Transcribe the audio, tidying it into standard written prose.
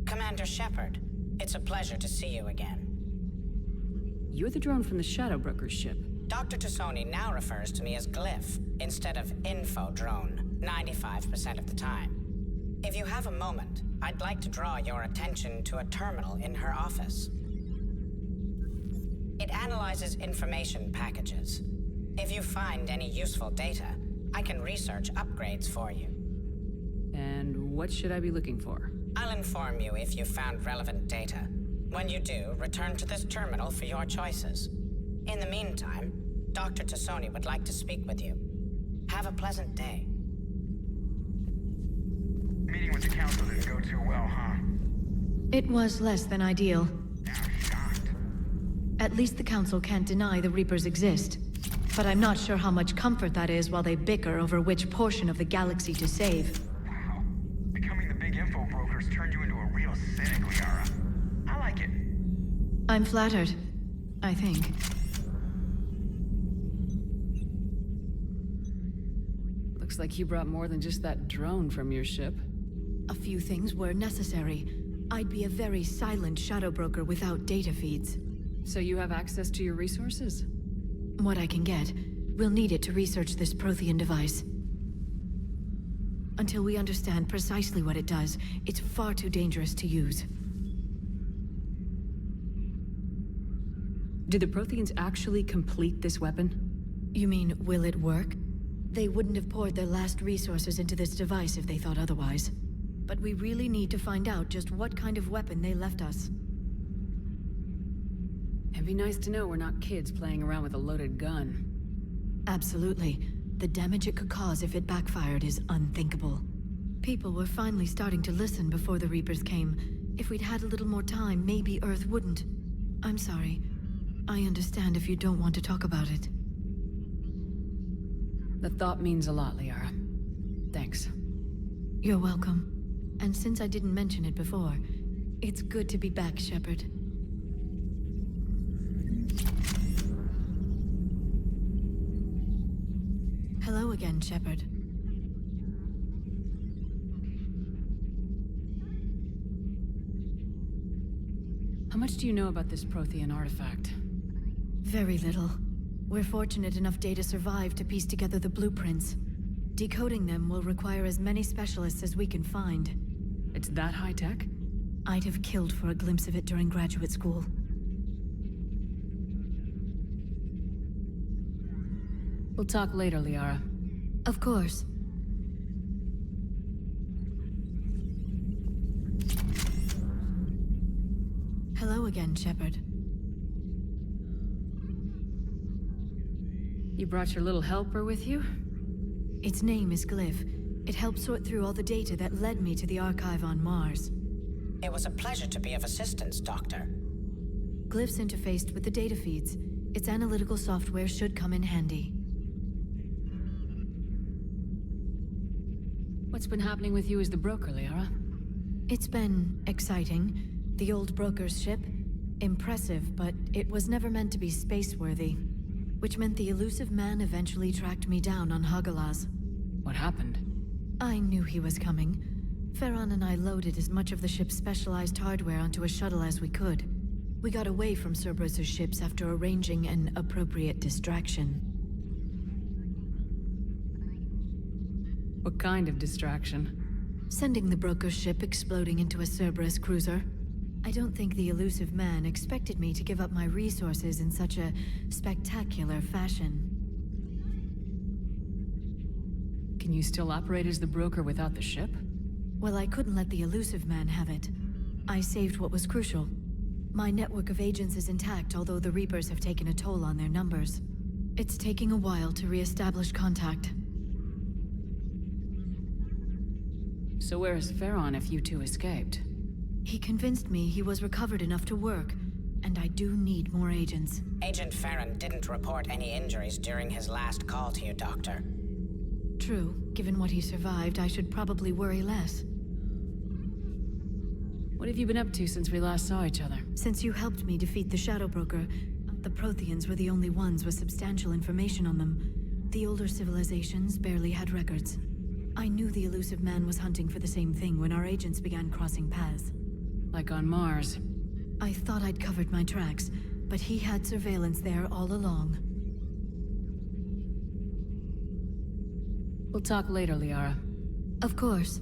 Commander Shepard, it's a pleasure to see you again. You're the drone from the Shadow Broker's ship. Dr. Tassoni now refers to me as Glyph instead of Info Drone, 95% of the time. If you have a moment, I'd like to draw your attention to a terminal in her office. It analyzes information packages. If you find any useful data, I can research upgrades for you. And what should I be looking for? I'll inform you if you found relevant data. When you do, return to this terminal for your choices. In the meantime, Dr. Tassoni would like to speak with you. Have a pleasant day. Meeting with the council didn't go too well, huh? It was less than ideal. I'm shocked. At least the council can't deny the Reapers exist. But I'm not sure how much comfort that is while they bicker over which portion of the galaxy to save. Wow. Becoming the big info brokers turned you into a real cynic, Liara. I like it. I'm flattered, I think. Looks like you brought more than just that drone from your ship. A few things were necessary. I'd be a very silent shadow broker without data feeds. So you have access to your resources? What I can get. We'll need it to research this Prothean device. Until we understand precisely what it does, it's far too dangerous to use. Did the Protheans actually complete this weapon? You mean, will it work? They wouldn't have poured their last resources into this device if they thought otherwise. But we really need to find out just what kind of weapon they left us. It'd be nice to know we're not kids playing around with a loaded gun. Absolutely. The damage it could cause if it backfired is unthinkable. People were finally starting to listen before the Reapers came. If we'd had a little more time, maybe Earth wouldn't. I'm sorry. I understand if you don't want to talk about it. The thought means a lot, Liara. Thanks. You're welcome. And since I didn't mention it before, it's good to be back, Shepard. Hello again, Shepard. How much do you know about this Prothean artifact? Very little. We're fortunate enough Data survived to piece together the blueprints. Decoding them will require as many specialists as we can find. It's that high-tech? I'd have killed for a glimpse of it during graduate school. We'll talk later, Liara. Of course. Hello again, Shepard. You brought your little helper with you? Its name is Glyph. It helped sort through all the data that led me to the archive on Mars. It was a pleasure to be of assistance, Doctor. Glyph's interfaced with the data feeds. Its analytical software should come in handy. What's been happening with you as the broker, Liara? It's been exciting. The old broker's ship? Impressive, but it was never meant to be space-worthy. Which meant the elusive man eventually tracked me down on Hagalaz. What happened? I knew he was coming. Farron and I loaded as much of the ship's specialized hardware onto a shuttle as we could. We got away from Cerberus's ships after arranging an appropriate distraction. What kind of distraction? Sending the broker's ship exploding into a Cerberus cruiser. I don't think the elusive man expected me to give up my resources in such a spectacular fashion. Can you still operate as the broker without the ship? Well, I couldn't let the elusive man have it. I saved what was crucial. My network of agents is intact, although the Reapers have taken a toll on their numbers. It's taking a while to re-establish contact. So where is Farron if you two escaped? He convinced me he was recovered enough to work, and I do need more agents. Agent Farron didn't report any injuries during his last call to you, Doctor. True. Given what he survived, I should probably worry less. What have you been up to since we last saw each other? Since you helped me defeat the Shadow Broker, the Protheans were the only ones with substantial information on them. The older civilizations barely had records. I knew the elusive man was hunting for the same thing when our agents began crossing paths. Like on Mars. I thought I'd covered my tracks, but he had surveillance there all along. We'll talk later, Liara. Of course.